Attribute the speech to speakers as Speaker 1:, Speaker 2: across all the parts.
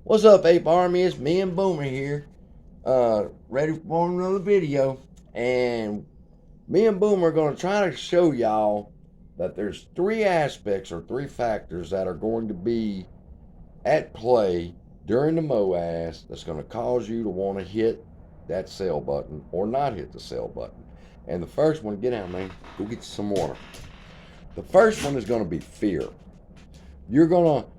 Speaker 1: What's up, Ape Army? It's me and Boomer here, ready for another video. And me and Boomer are going to try to show y'all that there's three aspects or three factors that are going to be at play during the MOAS that's going to cause you to want to hit that sell button or not hit the sell button. And the first one, get out, man. Go get you some water. The first one is going to be fear. You're going to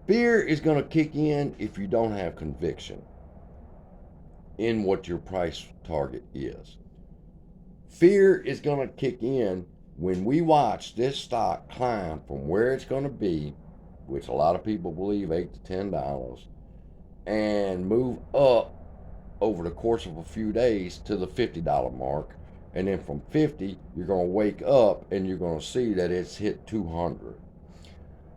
Speaker 1: Fear is going to kick in if you don't have conviction in what your price target is. Fear is going to kick in when we watch this stock climb from where it's going to be, which a lot of people believe $8 to $10, and move up over the course of a few days to the $50 mark. And then from 50, you're going to wake up and you're going to see that it's hit 200.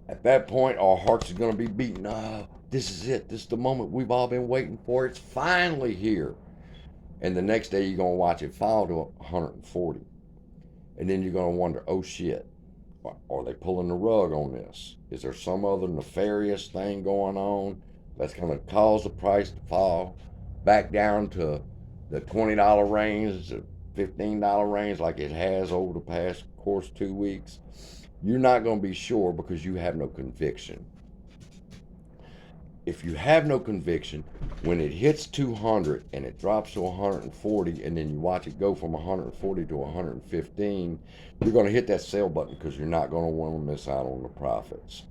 Speaker 1: At that point, our hearts are going to be beating. Oh, this is it. This is the moment we've all been waiting for. It's finally here. And the next day, you're going to watch it fall to 140. And then you're going to wonder, oh shit, are they pulling the rug on this? Is there some other nefarious thing going on that's going to cause the price to fall back down to the $20 range, the $15 range like it has over the past course 2 weeks? You're not going to be sure because you have no conviction. If you have no conviction, when it hits 200 and it drops to 140 and then you watch it go from 140 to 115, you're going to hit that sell button because you're not going to want to miss out on the profits.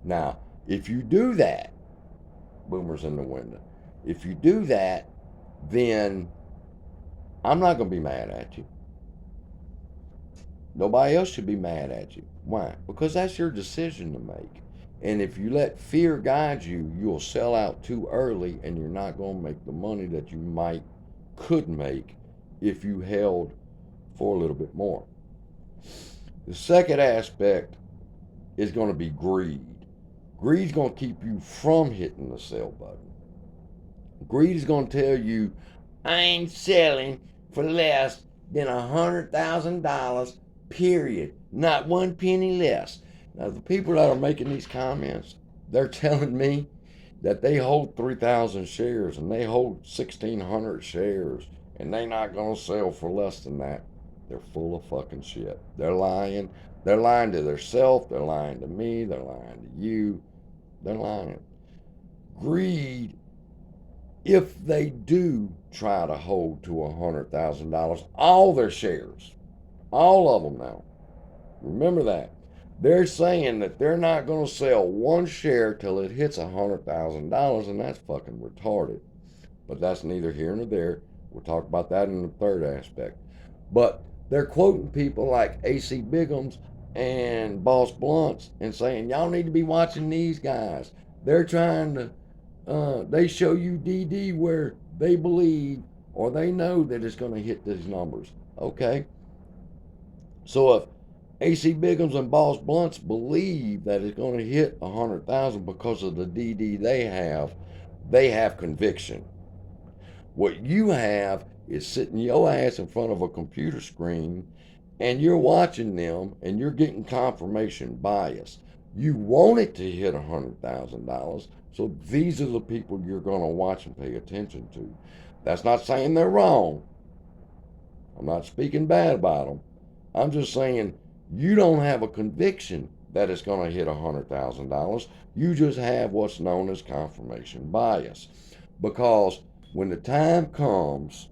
Speaker 1: Now, if you do that, Boomer's in the window. If you do that, then I'm not going to be mad at you. Nobody else should be mad at you. Why? Because that's your decision to make. And if you let fear guide you, you'll sell out too early and you're not going to make the money that you could make if you held for a little bit more. The second aspect is going to be greed. Greed's going to keep you from hitting the sell button. Greed is going to tell you, I ain't selling for less than $100,000. Period. Not one penny less. Now, the people that are making these comments, they're telling me that they hold 3,000 shares and they hold 1,600 shares and they're not going to sell for less than that. They're full of fucking shit. They're lying. They're lying to themselves. They're lying to me. They're lying to you. They're lying. Greed, if they do try to hold to $100,000, all their shares, all of them now. Remember that. They're saying that they're not going to sell one share till it hits $100,000, and that's fucking retarded. But that's neither here nor there. We'll talk about that in the third aspect. But they're quoting people like AC Biggums and Boss Blunts and saying, y'all need to be watching these guys. They're trying to, they show you DD where they believe or they know that it's going to hit these numbers. Okay. So if AC Biggums and Boss Blunts believe that it's going to hit 100,000 because of the DD they have conviction. What you have is sitting your ass in front of a computer screen and you're watching them and you're getting confirmation bias. You want it to hit $100,000, so these are the people you're going to watch and pay attention to. That's not saying they're wrong. I'm not speaking bad about them. I'm just saying you don't have a conviction that it's going to hit $100,000. You just have what's known as confirmation bias. Because when the time comes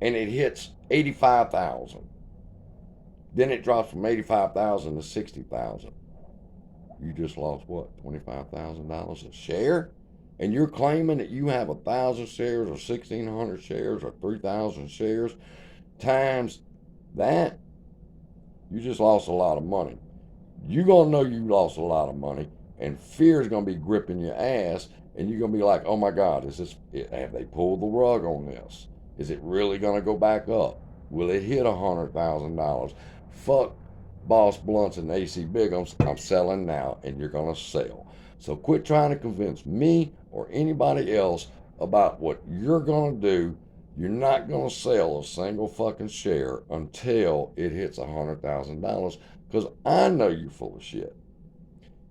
Speaker 1: and it hits 85,000, then it drops from 85,000 to 60,000. You just lost what, $25,000 a share? And you're claiming that you have 1,000 shares or 1,600 shares or 3,000 shares times that, you just lost a lot of money. You're going to know you lost a lot of money, and fear is going to be gripping your ass, and you're going to be like, oh my God, have they pulled the rug on this? Is it really going to go back up? Will it hit $100,000? Fuck Boss Blunts and AC Biggums. I'm selling now, and you're going to sell. So quit trying to convince me or anybody else about what you're going to do. You're not going to sell a single fucking share until it hits $100,000 because I know you're full of shit.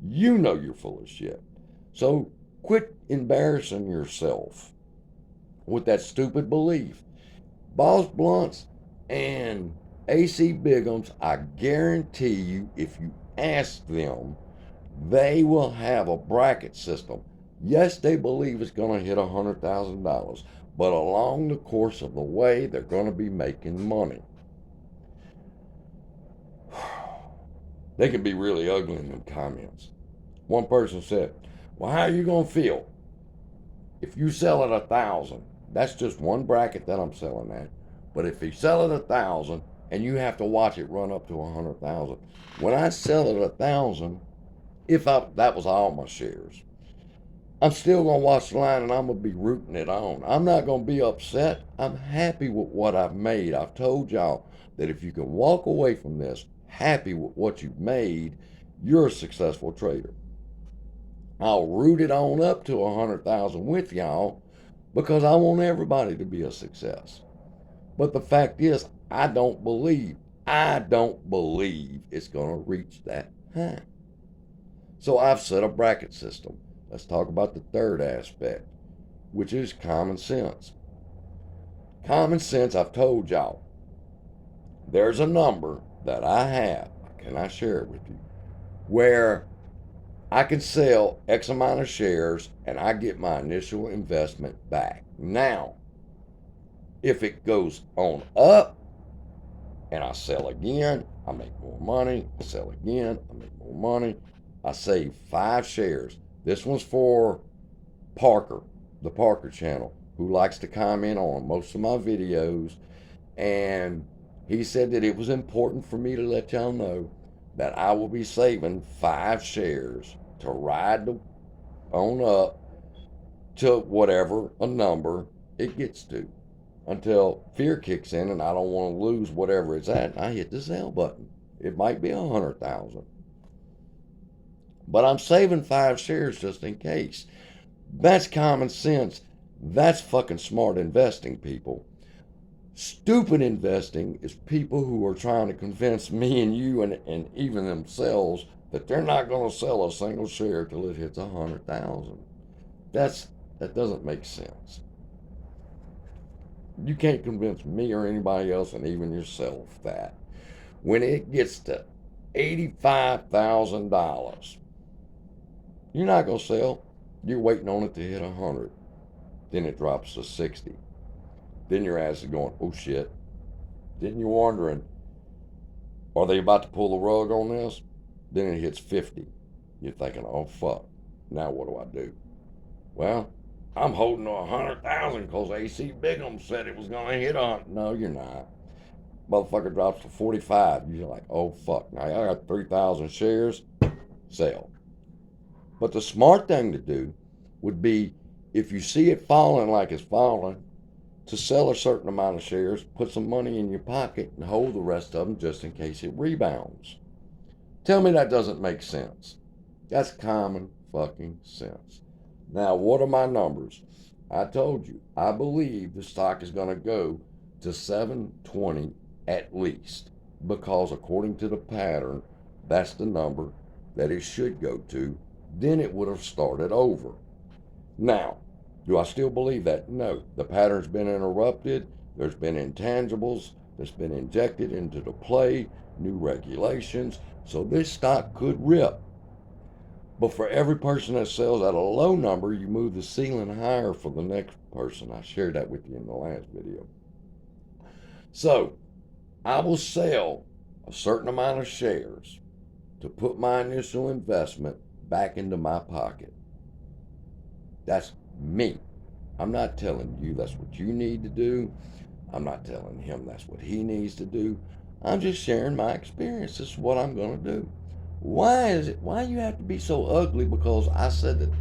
Speaker 1: You know you're full of shit. So quit embarrassing yourself with that stupid belief. Boss Blunts and AC Bigums, I guarantee you, if you ask them, they will have a bracket system. Yes, they believe it's going to hit $100,000, but along the course of the way, they're going to be making money. They can be really ugly in them comments. One person said, well, how are you going to feel if you sell at 1,000? That's just one bracket that I'm selling at. But if you sell at 1,000 and you have to watch it run up to 100,000, when I sell at 1,000, that was all my shares, I'm still gonna watch the line and I'm gonna be rooting it on. I'm not gonna be upset. I'm happy with what I've made. I've told y'all that if you can walk away from this happy with what you've made, you're a successful trader. I'll root it on up to 100,000 with y'all because I want everybody to be a success. But the fact is, I don't believe it's gonna reach that high. So I've set a bracket system. Let's talk about the third aspect, which is common sense. Common sense, I've told y'all, there's a number that I have, can I share it with you, where I can sell X amount of shares and I get my initial investment back. Now, if it goes on up and I sell again, I make more money. I sell again, I make more money. I save 5 shares. This one's for Parker, the Parker channel, who likes to comment on most of my videos. And he said that it was important for me to let y'all know that I will be saving 5 shares to ride on up to whatever a number it gets to, until fear kicks in and I don't want to lose whatever it's at and I hit the sell button. It might be 100,000. But I'm saving 5 shares just in case. That's common sense. That's fucking smart investing, people. Stupid investing is people who are trying to convince me and you and even themselves that they're not going to sell a single share till it hits 100,000. That doesn't make sense. You can't convince me or anybody else, and even yourself, that when it gets to $85,000, you're not going to sell. You're waiting on it to hit 100. Then it drops to 60. Then your ass is going, oh shit. Then you're wondering, are they about to pull the rug on this? Then it hits 50. You're thinking, oh fuck, now what do I do? Well, I'm holding to 100,000 because AC Bigum said it was going to hit 100. No, you're not. Motherfucker drops to 45. You're like, oh fuck, now I got 3,000 shares. Sell. But the smart thing to do would be, if you see it falling like it's falling, to sell a certain amount of shares, put some money in your pocket, and hold the rest of them just in case it rebounds. Tell me that doesn't make sense. That's common fucking sense. Now, what are my numbers? I told you, I believe the stock is going to go to 720 at least, because according to the pattern, that's the number that it should go to. Then it would have started over. Now, do I still believe that? No. The pattern's been interrupted. There's been intangibles that's been injected into the play, new regulations. So this stock could rip. But for every person that sells at a low number, you move the ceiling higher for the next person. I shared that with you in the last video. So I will sell a certain amount of shares to put my initial investment back into my pocket. That's me. I'm not telling you that's what you need to do. I'm not telling him that's what he needs to do. I'm just sharing my experience. This is what I'm going to do. Why you have to be so ugly because I said that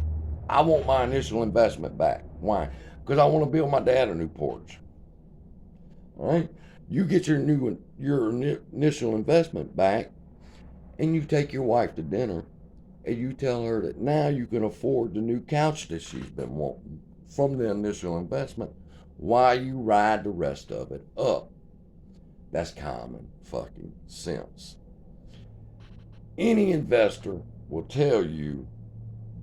Speaker 1: I want my initial investment back? Why? Because I want to build my dad a new porch. All right? You get your initial investment back, and you take your wife to dinner, and you tell her that now you can afford the new couch that she's been wanting from the initial investment, while you ride the rest of it up. That's common fucking sense. Any investor will tell you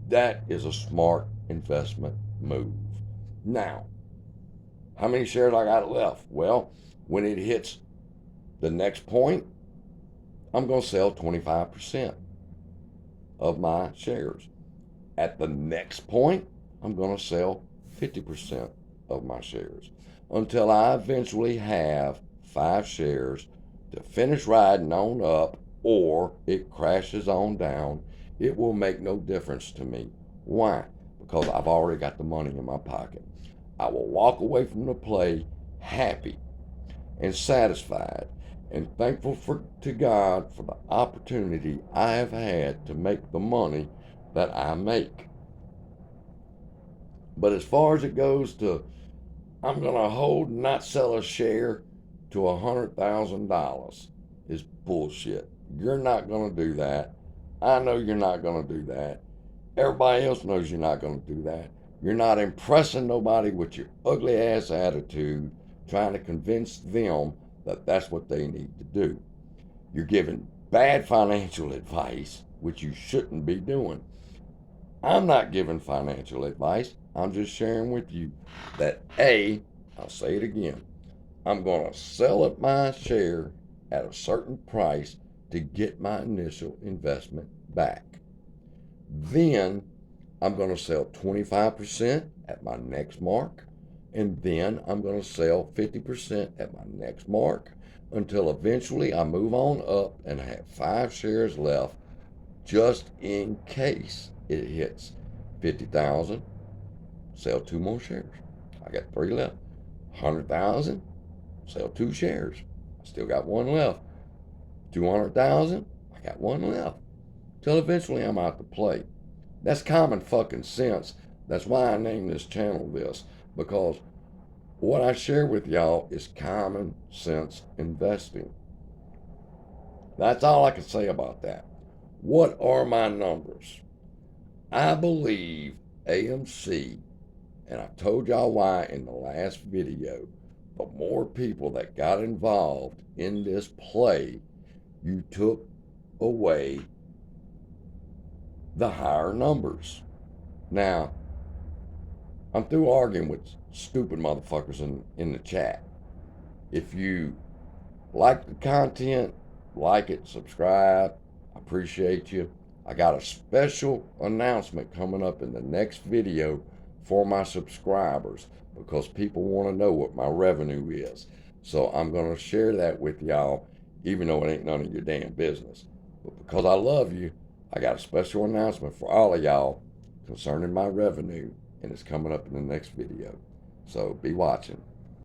Speaker 1: that is a smart investment move. Now, how many shares I got left? Well, when it hits the next point, I'm going to sell 25% of my shares. At the next point, I'm going to sell 50% of my shares until I eventually have 5 shares to finish riding on up, or it crashes on down. It will make no difference to me. Why? Because I've already got the money in my pocket. I will walk away from the play happy and satisfied and thankful to God for the opportunity I have had to make the money that I make. But as far as it goes to, I'm going to hold and not sell a share to $100,000 is bullshit. You're not going to do that. I know you're not going to do that. Everybody else knows you're not going to do that. You're not impressing nobody with your ugly ass attitude, trying to convince them that that's what they need to do. You're giving bad financial advice, which you shouldn't be doing. I'm not giving financial advice. I'm just sharing with you that I'll say it again, I'm going to sell at my share at a certain price to get my initial investment back. Then I'm going to sell 25% at my next mark, and then I'm going to sell 50% at my next mark until eventually I move on up and I have 5 shares left, just in case it hits 50,000. Sell 2 more shares. I got 3 left. 100,000. Sell 2 shares. I still got 1 left. 200,000. I got 1 left. Till eventually I'm out to play. That's common fucking sense. That's why I named this channel this, because what I share with y'all is common sense investing. That's all I can say about that. What are my numbers? I believe AMC, and I told y'all why in the last video, the more people that got involved in this play, you took away the higher numbers. Now, I'm through arguing with stupid motherfuckers in the chat. If you like the content, like it, subscribe. I appreciate you. I got a special announcement coming up in the next video for my subscribers because people want to know what my revenue is. So I'm going to share that with y'all, even though it ain't none of your damn business. But because I love you, I got a special announcement for all of y'all concerning my revenue, and it's coming up in the next video. So be watching.